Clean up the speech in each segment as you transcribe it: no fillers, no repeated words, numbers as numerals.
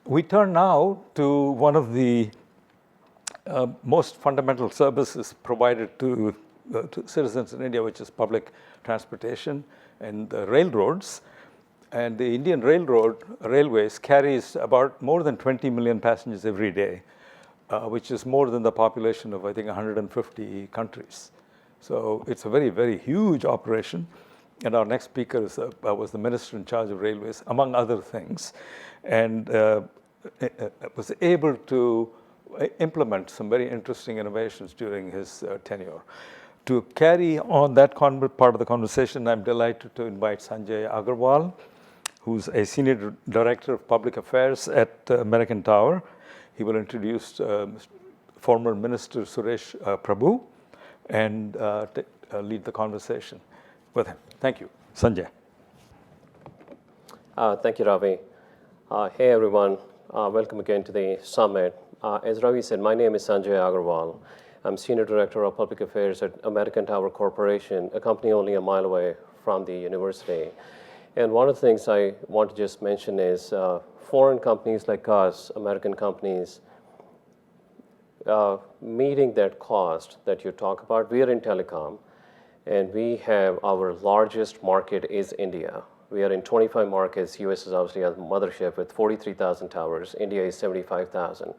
We turn now to one of the most fundamental services provided to citizens in India, which is public transportation and railroads. And the Indian railways carries about more than 20 million passengers every day, which is more than the population of, I think, 150 countries. So it's a very, very huge operation. And our next speaker was the minister in charge of railways, among other things, and was able to implement some very interesting innovations during his tenure. To carry on that part of the conversation, I'm delighted to invite Sanjay Agarwal, who's a senior director of public affairs at American Tower. He will introduce former Minister Suresh Prabhu and lead the conversation with him. Thank you. Sanjay. Thank you, Ravi. Hey, everyone. Welcome again to the summit. As Ravi said, my name is Sanjay Agarwal. I'm Senior Director of Public Affairs at American Tower Corporation, a company only a mile away from the university. And one of the things I want to just mention is foreign companies like us, American companies, meeting that cost that you talk about. We are in telecom, and we have our largest market is India. We are in 25 markets. U.S. is obviously a mothership with 43,000 towers. India is 75,000.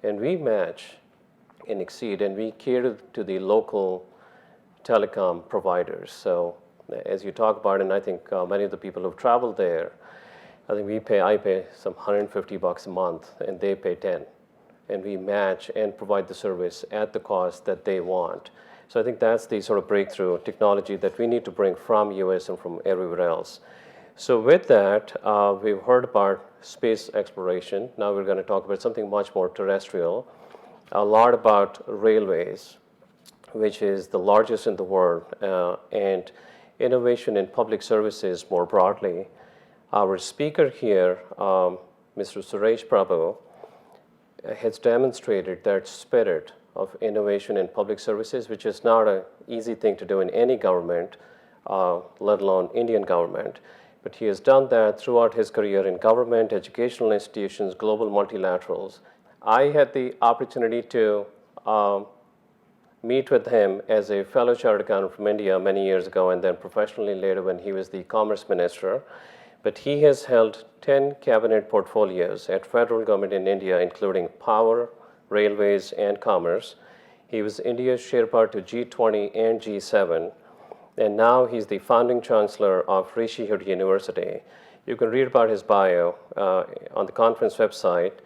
And we match and exceed, and we cater to the local telecom providers. So as you talk about, and I think many of the people who've traveled there, I think I pay some $150 a month, and they pay 10. And we match and provide the service at the cost that they want. So I think that's the sort of breakthrough technology that we need to bring from US and from everywhere else. So with that, we've heard about space exploration. Now we're going to talk about something much more terrestrial, a lot about railways, which is the largest in the world, and innovation in public services more broadly. Our speaker here, Mr. Suresh Prabhu, has demonstrated that spirit of innovation in public services, which is not an easy thing to do in any government, let alone Indian government. But he has done that throughout his career in government, educational institutions, global multilaterals. I had the opportunity to meet with him as a fellow chartered accountant from India many years ago, and then professionally later when he was the commerce minister. But he has held 10 cabinet portfolios at federal government in India, including power, railways, and commerce. He was India's Sherpa to G20 and G7, and now he's the founding chancellor of Rishi University. You can read about his bio on the conference website.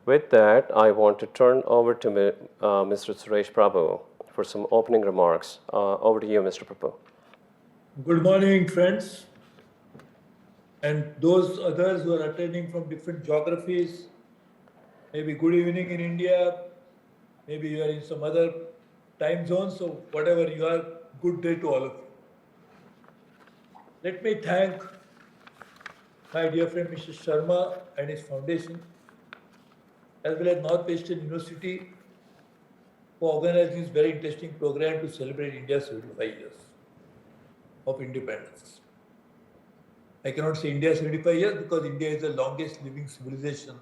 With that, I want to turn over to Mr. Suresh Prabhu for some opening remarks. Over to you, Mr. Prabhu. Good morning, friends, and those others who are attending from different geographies. Maybe good evening in India, maybe you are in some other time zone, so whatever you are, good day to all of you. Let me thank my dear friend Mr. Sharma and his foundation, as well as Northeastern University, for organizing this very interesting program to celebrate India's 75 years of independence. I cannot say India 75 years because India is the longest living civilization,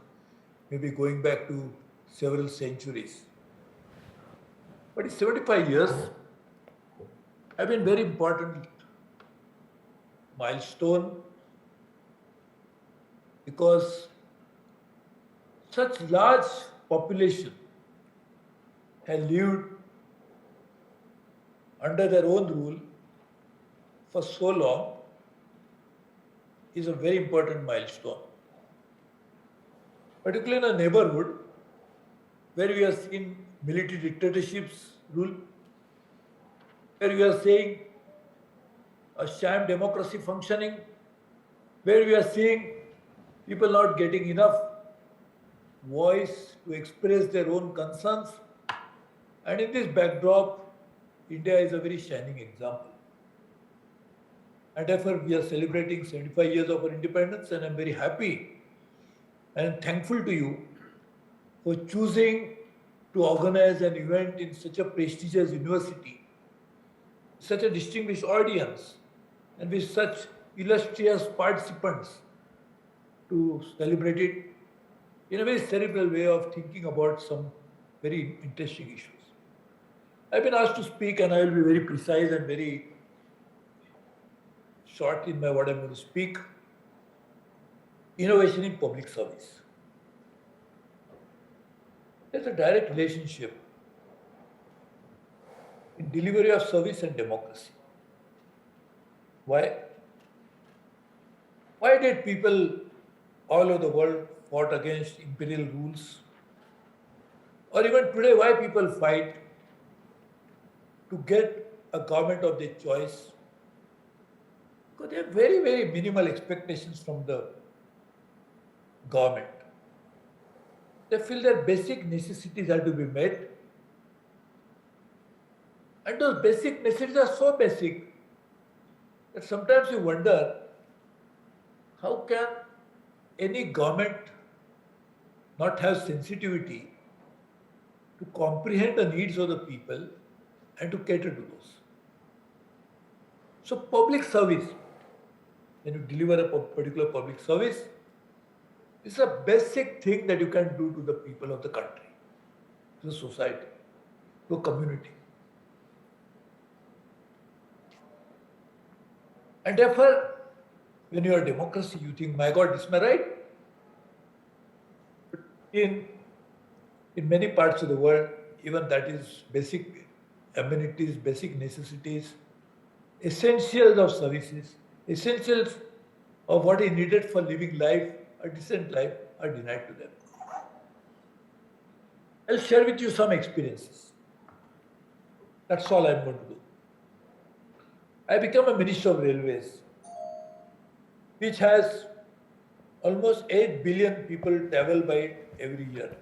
maybe going back to several centuries. But in 75 years have been very important milestone because such large population have lived under their own rule for so long is a very important milestone. Particularly in a neighborhood where we are seeing military dictatorships rule, where we are seeing a sham democracy functioning, where we are seeing people not getting enough voice to express their own concerns. And in this backdrop, India is a very shining example. And therefore, we are celebrating 75 years of our independence, and I'm very happy and thankful to you for choosing to organize an event in such a prestigious university, such a distinguished audience, and with such illustrious participants to celebrate it in a very cerebral way of thinking about some very interesting issues. I've been asked to speak, and I will be very precise and very short in my what I'm going to speak. Innovation in public service. There's a direct relationship in delivery of service and democracy. Why? Why did people all over the world fought against imperial rules? Or even today, why people fight to get a government of their choice? Because they have very, very minimal expectations from the government. They feel their basic necessities have to be met. And those basic necessities are so basic that sometimes you wonder, how can any government not have sensitivity to comprehend the needs of the people and to cater to those? So public service, when you deliver a particular public service, is a basic thing that you can do to the people of the country, to the society, to a community. And therefore, when you are a democracy, you think, my God, this is my right. But in many parts of the world, even that is basic amenities, basic necessities, essentials of services, essentials of what is needed for living life, a decent life, are denied to them. I'll share with you some experiences. That's all I'm going to do. I became a Minister of Railways, which has almost 8 billion people travel by it every year.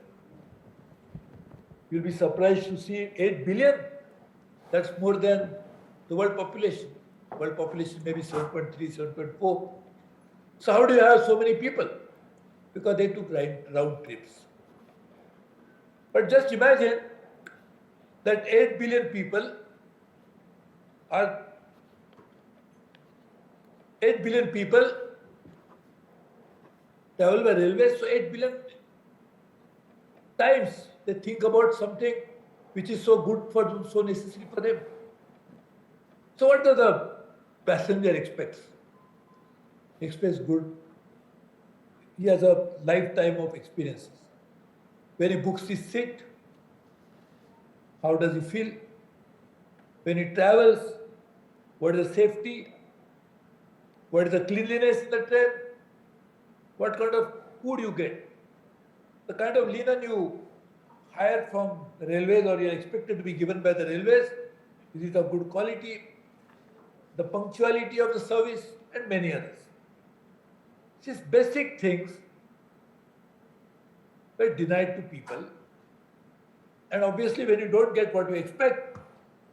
You'll be surprised to see 8 billion. That's more than the world population. World population maybe 7.3, 7.4. So how do you have so many people? Because they took round trips. But just imagine that 8 billion people are 8 billion people travel by railways, so 8 billion times they think about something which is so good for them, so necessary for them. So what does the passenger expects? He expects good. He has a lifetime of experiences. When he books his seat, how does he feel? When he travels, what is the safety? What is the cleanliness in the train? What kind of food you get? The kind of linen you hire from the railways or you are expected to be given by the railways, is it of good quality? The punctuality of the service and many others. These basic things were denied to people. And obviously when you don't get what you expect,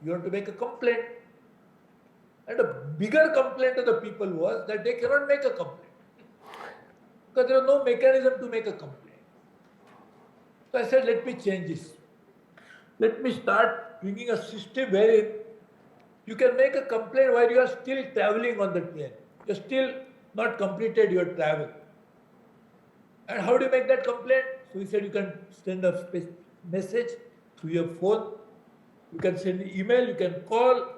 you want to make a complaint. And a bigger complaint of the people was that they cannot make a complaint. Because there was no mechanism to make a complaint. So I said, let me change this. Let me start bringing a system wherein you can make a complaint while you are still traveling on the train. You are still not completed your travel. And how do you make that complaint? So we said you can send a message through your phone. You can send an email, you can call.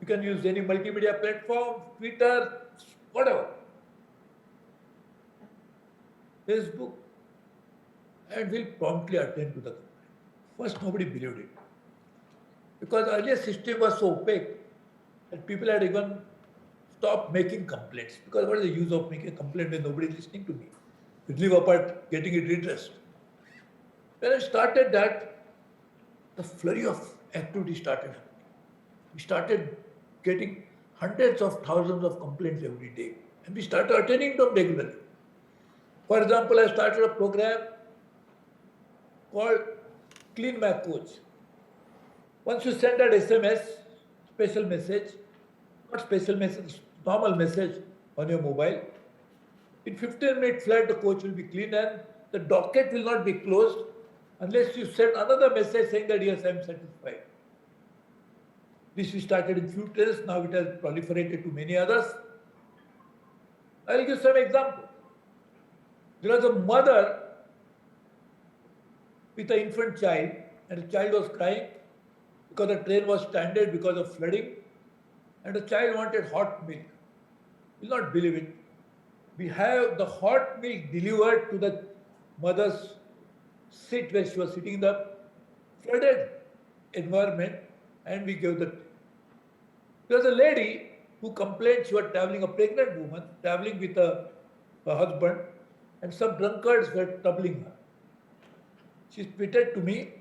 You can use any multimedia platform, Twitter, whatever. Facebook, and will promptly attend to the complaint. First, nobody believed it. Because the earlier system was so opaque that people had even stopped making complaints. Because what is the use of making a complaint when nobody is listening to me? You live apart, getting it redressed. When I started that, the flurry of activity started. We started getting hundreds of thousands of complaints every day. And we started attending them regularly. For example, I started a program called Clean My Coach. Once you send that SMS, special message, not special message, normal message on your mobile, in 15 minutes flat the coach will be clean and the docket will not be closed unless you send another message saying that yes, I am satisfied. This we started in few trains, now it has proliferated to many others. I'll give some examples. There was a mother with an infant child, and the child was crying because the train was stranded because of flooding, and the child wanted hot milk. You'll not believe it. We have the hot milk delivered to the mother's seat where she was sitting in the flooded environment, and we gave the. There was a lady who complained she was traveling, a pregnant woman, traveling with her husband, and some drunkards were troubling her. She tweeted to me,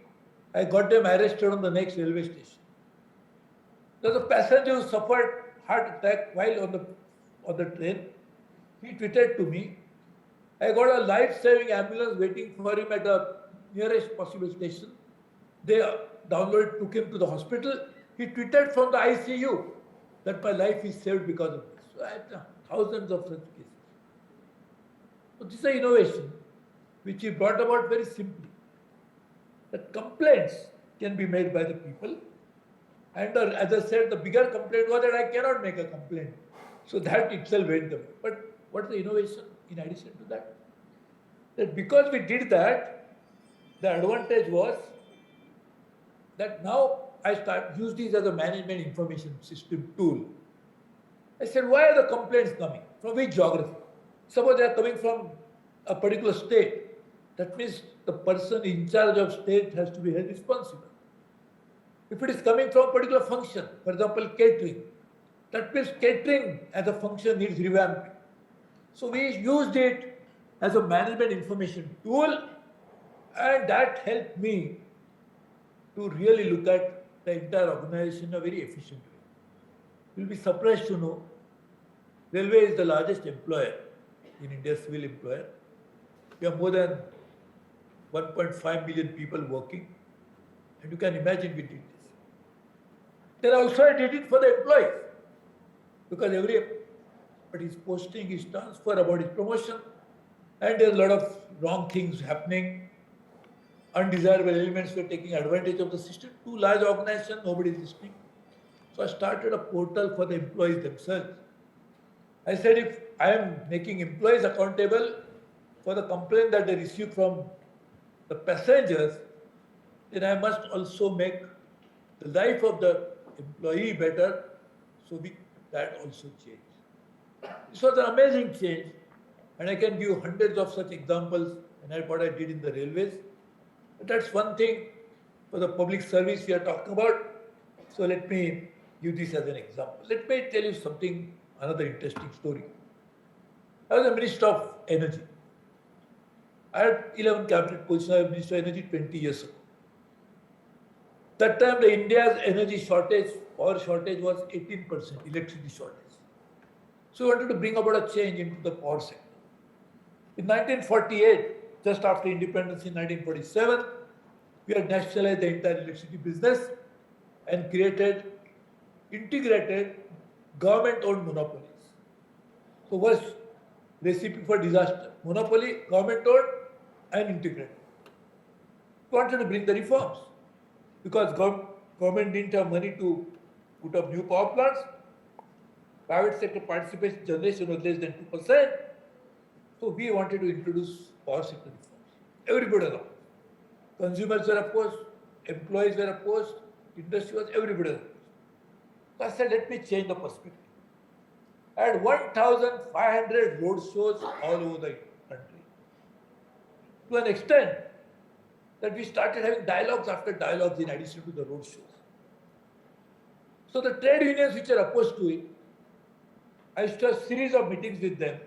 I got them arrested on the next railway station. There was a passenger who suffered heart attack while on the train. He tweeted to me, I got a life-saving ambulance waiting for him at the nearest possible station. They took him to the hospital. He tweeted from the ICU that my life is saved because of this. So I have thousands of such cases. So this is an innovation which he brought about very simply. That complaints can be made by the people. And as I said, the bigger complaint was that I cannot make a complaint. So that itself went away. But what's the innovation in addition to that? That because we did that, the advantage was that now I use this as a management information system tool. I said, why are the complaints coming? From which geography? Suppose they are coming from a particular state. That means the person in charge of state has to be held responsible. If it is coming from a particular function, for example, catering, that means catering as a function needs revamping. So we used it as a management information tool, and that helped me to really look at the entire organization in a very efficient way. You'll be surprised to know, Railway is the largest employer in India, civil employer. We have more than 1.5 million people working, and you can imagine we did this. Then also I did it for the employees, because but his posting, his transfer, about his promotion, and there's a lot of wrong things happening. Undesirable elements were taking advantage of the system. Too large organization, nobody is listening. So I started a portal for the employees themselves. I said, if I am making employees accountable for the complaint that they receive from the passengers, then I must also make the life of the employee better, so that also changed. This was an amazing change, and I can give hundreds of such examples, and that's what I did in the railways. But that's one thing for the public service we are talking about. So let me give this as an example. Let me tell you something, another interesting story. I was a Minister of Energy. I had 11 cabinet positions. I was Minister of Energy 20 years ago. That time, the India's energy shortage, power shortage was 18%, electricity shortage. So we wanted to bring about a change into the power sector. In 1948, just after independence in 1947, we had nationalized the entire electricity business and created integrated government-owned monopolies. So what's recipe for disaster? Monopoly, government-owned and integrated. We wanted to bring the reforms because government didn't have money to put up new power plants. Private sector participation generation was less than 2%. So we wanted to introduce power sector reforms. Everybody was opposed. Consumers were opposed, employees were opposed, industry was, everybody was opposed. So I said, let me change the perspective. I had 1,500 road shows all over the country. To an extent that we started having dialogues after dialogues in addition to the road shows. So the trade unions which are opposed to it, I used to have a series of meetings with them,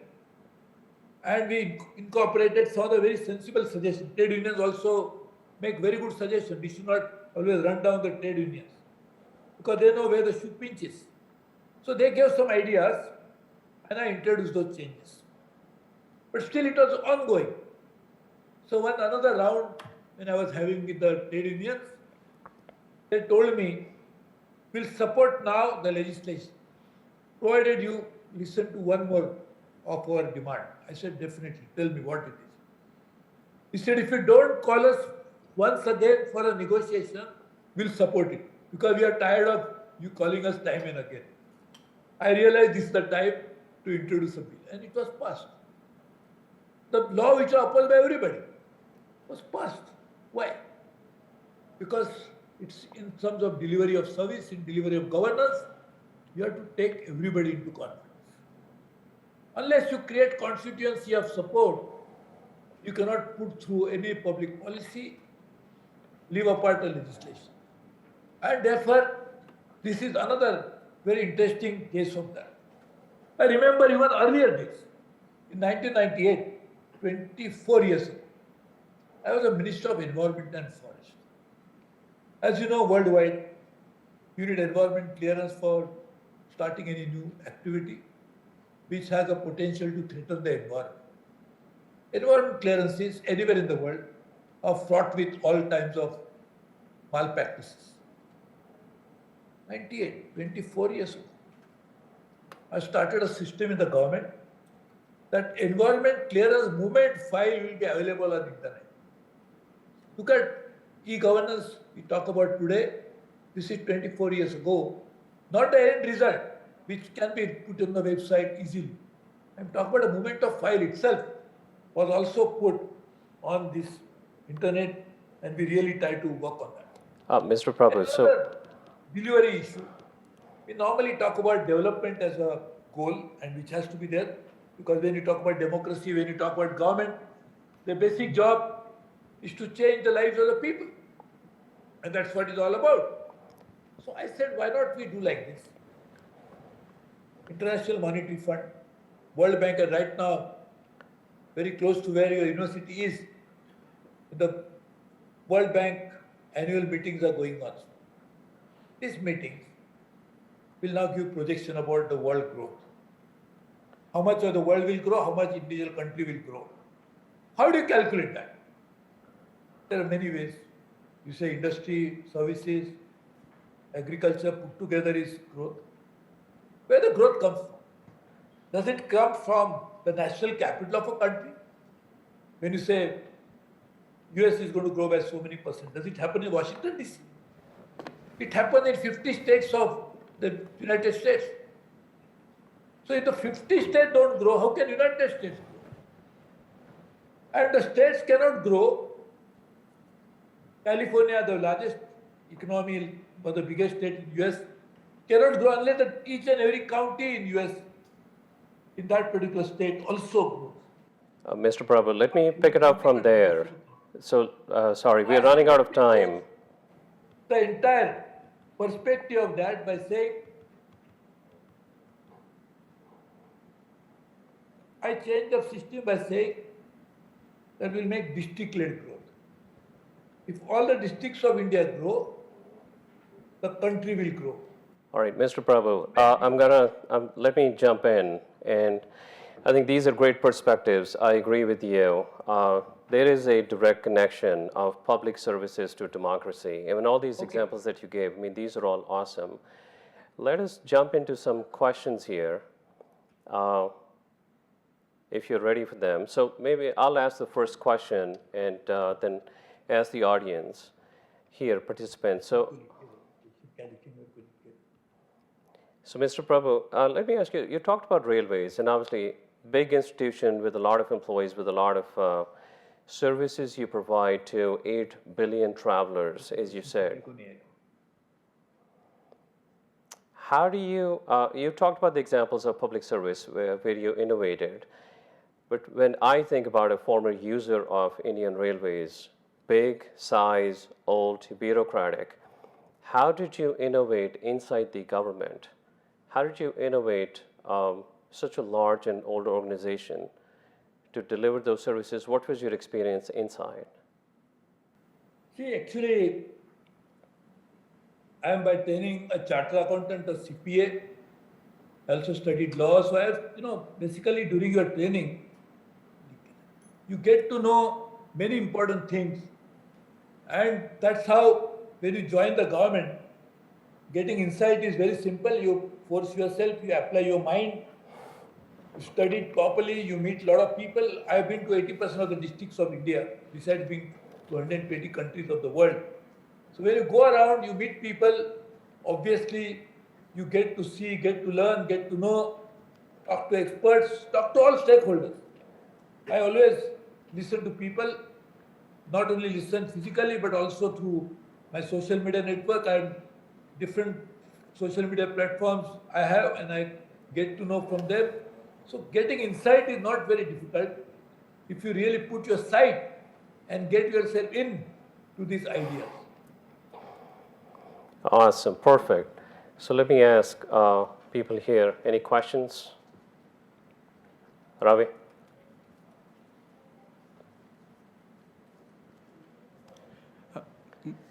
and we incorporated some of the very sensible suggestions. Trade unions also make very good suggestions. We should not always run down the trade unions because they know where the shoe pinches. So they gave some ideas, and I introduced those changes. But still it was ongoing. So another round, when I was having with the trade unions, they told me, we'll support now the legislation, provided you listen to one more of our demand. I said, definitely, tell me what it is. He said, if you don't call us once again for a negotiation, we'll support it, because we are tired of you calling us time and again. I realized this is the time to introduce a bill, and it was passed. The law which was upheld by everybody was passed. Why? Because it's in terms of delivery of service, in delivery of governance, you have to take everybody into confidence. Unless you create constituency of support, you cannot put through any public policy, leave apart the legislation. And therefore, this is another very interesting case of that. I remember even earlier days, in 1998, 24 years ago, I was a Minister of Environment and Forest. As you know, worldwide, you need environment clearance for starting any new activity which has a potential to threaten the environment. Environment clearances anywhere in the world are fraught with all kinds of malpractices. 98, 24 years ago, I started a system in the government that environment clearance movement file will be available on internet. Look at e-governance we talk about today. This is 24 years ago. Not the end result, which can be put on the website easily. I'm talking about the movement of file itself was also put on this internet, and we really try to work on that. Mr. Prabhu, so Delivery issue. We normally talk about development as a goal, and which has to be there, because when you talk about democracy, when you talk about government, the basic job is to change the lives of the people. And that's what it's all about. So I said, why not we do like this? International Monetary Fund, World Bank are right now very close to where your university is. The World Bank annual meetings are going on. These meetings will now give projection about the world growth. How much of the world will grow, how much individual country will grow. How do you calculate that? There are many ways. You say industry, services, agriculture put together is growth. Where the growth comes from? Does it come from the national capital of a country? When you say US is going to grow by so many percent, does it happen in Washington DC? It happens in 50 states of the United States. So if the 50 states don't grow, how can United States grow? And the states cannot grow. California, the largest economy, or the biggest state in US, cannot grow unless each and every county in US, in that particular state, also grows. Mr. Prabhu, let me pick it up from there. So, sorry, we are running out of time. The entire perspective of that by saying, I change the system by saying that will make district-led growth. If all the districts of India grow, the country will grow. All right, Mr. Prabhu, let me jump in, and I think these are great perspectives. I agree with you. There is a direct connection of public services to democracy. And all these examples that you gave, I mean, these are all awesome. Let us jump into some questions here, if you're ready for them. So maybe I'll ask the first question and then ask the audience here, participants. So Mr. Prabhu, let me ask you, you talked about railways, and obviously big institution with a lot of employees, with a lot of services you provide to 8 billion travelers, as you said. How do you, you talked about the examples of public service where you innovated, but when I think about a former user of Indian Railways, big, size, old, bureaucratic, how did you innovate inside the government? How did you innovate such a large and old organization to deliver those services? What was your experience inside? See, actually, I am by training a chartered accountant, a CPA. I also studied law. So I have, basically during your training, you get to know many important things. And that's how, when you join the government, getting insight is very simple. You force yourself, you apply your mind, you study it properly, you meet a lot of people. I've been to 80% of the districts of India, besides being to 120 countries of the world. So when you go around, you meet people, obviously you get to see, get to learn, get to know. talk to experts, talk to all stakeholders. I always listen to people, not only listen physically, but also through my social media network and different social media platforms I have, and I get to know from them. So getting insight is not very difficult if you really put your sight and get yourself in to these ideas. Awesome, perfect. So let me ask people here, any questions? Ravi?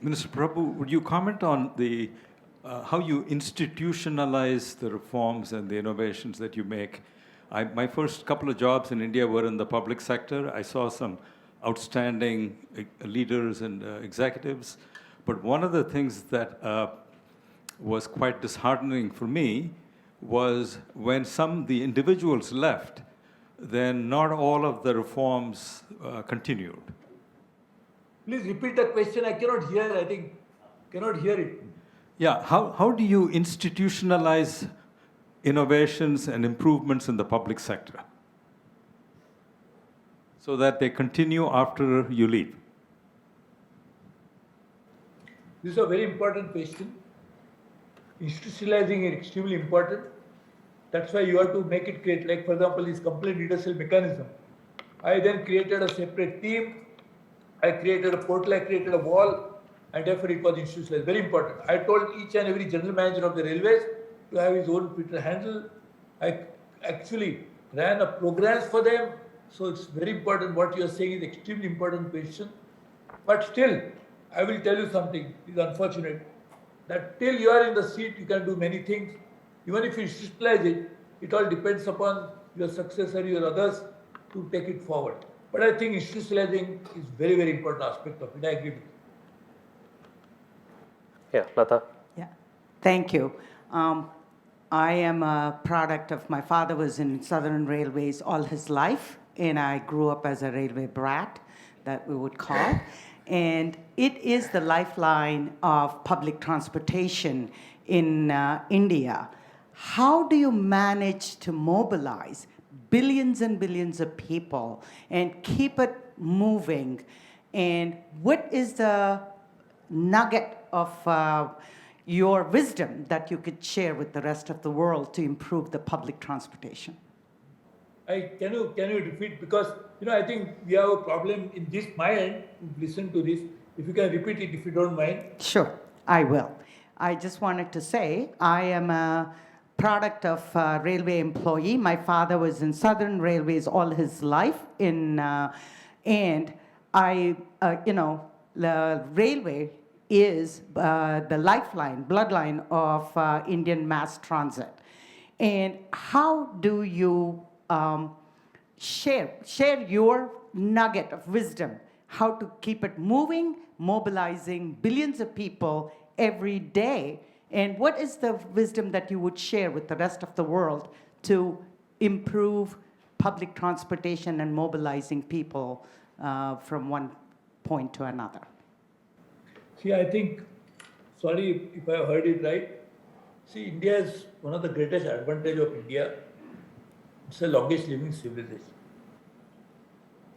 Minister Prabhu, would you comment on the how you institutionalize the reforms and the innovations that you make? My first couple of jobs in India were in the public sector. I saw some outstanding leaders and executives, but one of the things that was quite disheartening for me was when the individuals left, then not all of the reforms continued. Please repeat the question. I cannot hear. I think cannot hear it. Yeah, how do you institutionalize innovations and improvements in the public sector so that they continue after you leave? This is a very important question. Institutionalizing is extremely important. That's why you have to make it create, like for example, this complaint redressal mechanism. I then created a separate team. I created a portal, I created a wall, and therefore it was institutionalized. Very important. I told each and every general manager of the railways to have his own Twitter handle. I actually ran a programs for them. So it's very important. What you are saying is extremely important question. But still, I will tell you something. It's unfortunate that till you are in the seat, you can do many things. Even if you institutionalize it, it all depends upon your successor, your others to take it forward. But I think institutionalizing is very, very important aspect of it. I agree with you. Yeah, Lata? Yeah, thank you. I am a product of my father was in Southern Railways all his life, and I grew up as a railway brat, that we would call. And it is the lifeline of public transportation in India. How do you manage to mobilize billions and billions of people and keep it moving? And what is the nugget of your wisdom that you could share with the rest of the world to improve the public transportation? Can you repeat? Because I think we have a problem in this my end to listen to this. If you can repeat it, if you don't mind. Sure, I will. I just wanted to say I am a product of a railway employee. My father was in Southern Railways all his life, and I, the railway is the lifeline, bloodline of Indian mass transit. And how do you share your nugget of wisdom, how to keep it moving, mobilizing billions of people every day? And what is the wisdom that you would share with the rest of the world to improve public transportation and mobilizing people from one point to another? See, I think, sorry if I heard it right. See, India is one of the greatest advantage of India. It's the longest living civilization.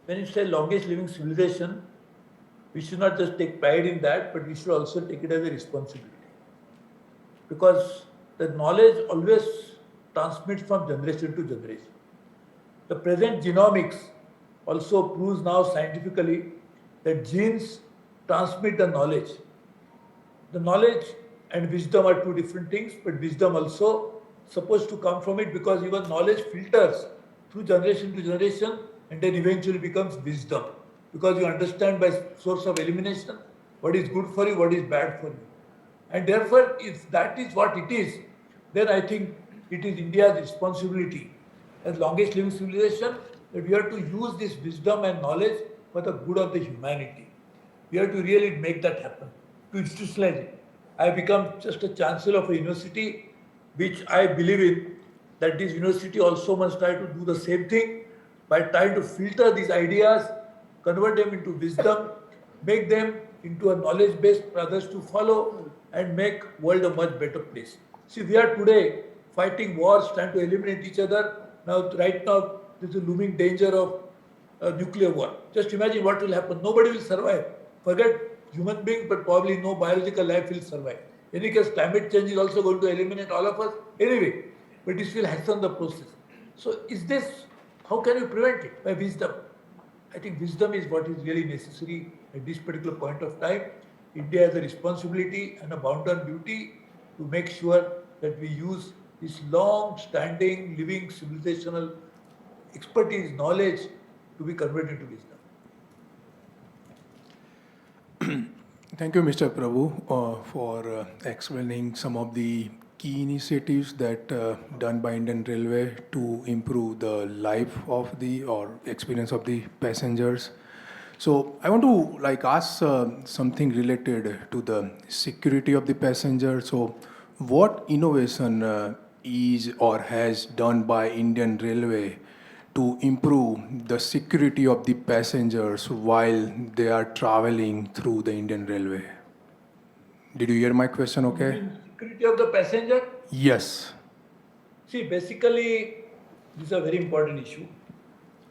When it's a longest living civilization, we should not just take pride in that, but we should also take it as a responsibility. Because the knowledge always transmits from generation to generation. The present genomics also proves now scientifically that genes transmit the knowledge. The knowledge and wisdom are two different things, but wisdom also supposed to come from it, because even knowledge filters through generation to generation and then eventually becomes wisdom, because you understand by source of elimination what is good for you, what is bad for you. And therefore, if that is what it is, then I think it is India's responsibility as longest living civilization that we have to use this wisdom and knowledge for the good of the humanity. We have to really make that happen, to institutionalize it. I have become just a chancellor of a university, which I believe in, that this university also must try to do the same thing by trying to filter these ideas, convert them into wisdom, make them into a knowledge base for others to follow, and make world a much better place. See, we are today fighting wars, trying to eliminate each other, Now, right now, there's a looming danger of nuclear war. Just imagine what will happen. Nobody will survive. Forget human beings, but probably no biological life will survive. In any case, climate change is also going to eliminate all of us anyway, but this will hasten the process. So is this, how can you prevent it? By wisdom. I think wisdom is what is really necessary at this particular point of time. India has a responsibility and a bounden duty to make sure that we use this long-standing, living, civilizational expertise, knowledge to be converted into wisdom. Thank you, Mr. Prabhu, for explaining some of the key initiatives that done by Indian Railway to improve the life of the or experience of the passengers. So I want to ask something related to the security of the passenger. So what innovation is or has done by Indian Railway to improve the security of the passengers while they are traveling through the Indian Railway? Did you hear my question okay? Security of the passenger? Yes. See, basically, this is a very important issue.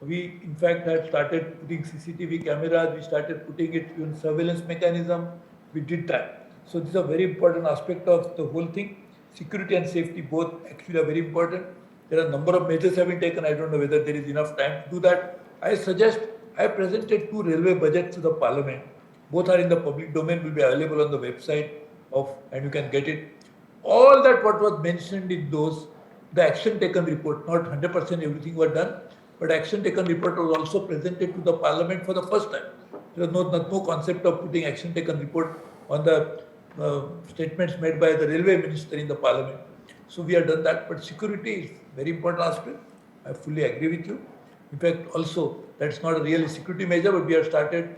We, in fact, had started putting CCTV cameras, we started putting it in surveillance mechanism, we did that. So this is a very important aspect of the whole thing. Security and safety both actually are very important. There are a number of measures have been taken. I don't know whether there is enough time to do that. I suggest, I presented 2 railway budgets to the parliament. Both are in the public domain, will be available on the website and you can get it. All that what was mentioned in those, the action taken report, not 100% everything was done, but action taken report was also presented to the parliament for the first time. There was no concept of putting action taken report on the statements made by the railway minister in the parliament. So we have done that, but security is very important aspect. I fully agree with you. In fact, also, that's not a really security measure, but we have started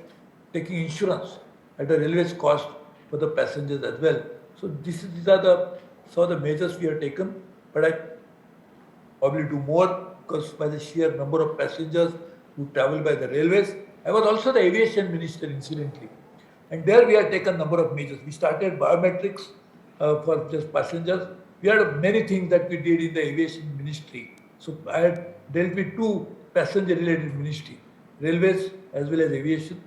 taking insurance at the railway's cost for the passengers as well. So these are some of the measures we have taken, but I probably do more because by the sheer number of passengers who travel by the railways. I was also the aviation minister, incidentally. And there we have taken a number of measures. We started biometrics for just passengers. We had many things that we did in the aviation ministry. So I had dealt with 2 passenger-related ministries, railways as well as aviation.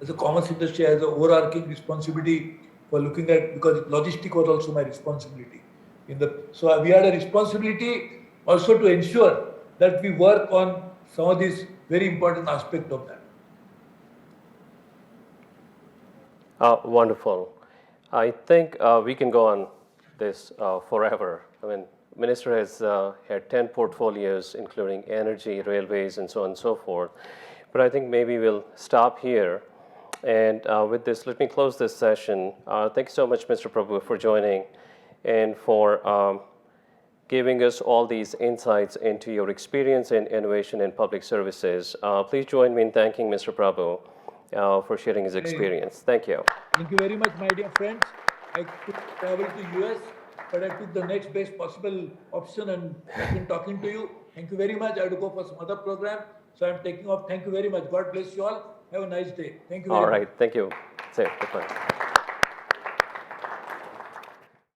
As a commerce industry, I has an overarching responsibility for looking at, because logistics was also my responsibility. So we had a responsibility also to ensure that we work on some of these very important aspects of that. Wonderful. I think we can go on this forever. I mean, Minister has had 10 portfolios, including energy, railways, and so on and so forth. But I think maybe we'll stop here. And with this, let me close this session. Thank you so much, Mr. Prabhu, for joining and for giving us all these insights into your experience in innovation in public services. Please join me in thanking Mr. Prabhu for sharing his experience. Thank you. Thank you very much, my dear friends. I could travel to U.S., but I took the next best possible option and I've been talking to you. Thank you very much. I have to go for some other program, so I'm taking off. Thank you very much. God bless you all. Have a nice day. Thank you very much. All right. Thank you. Say goodbye.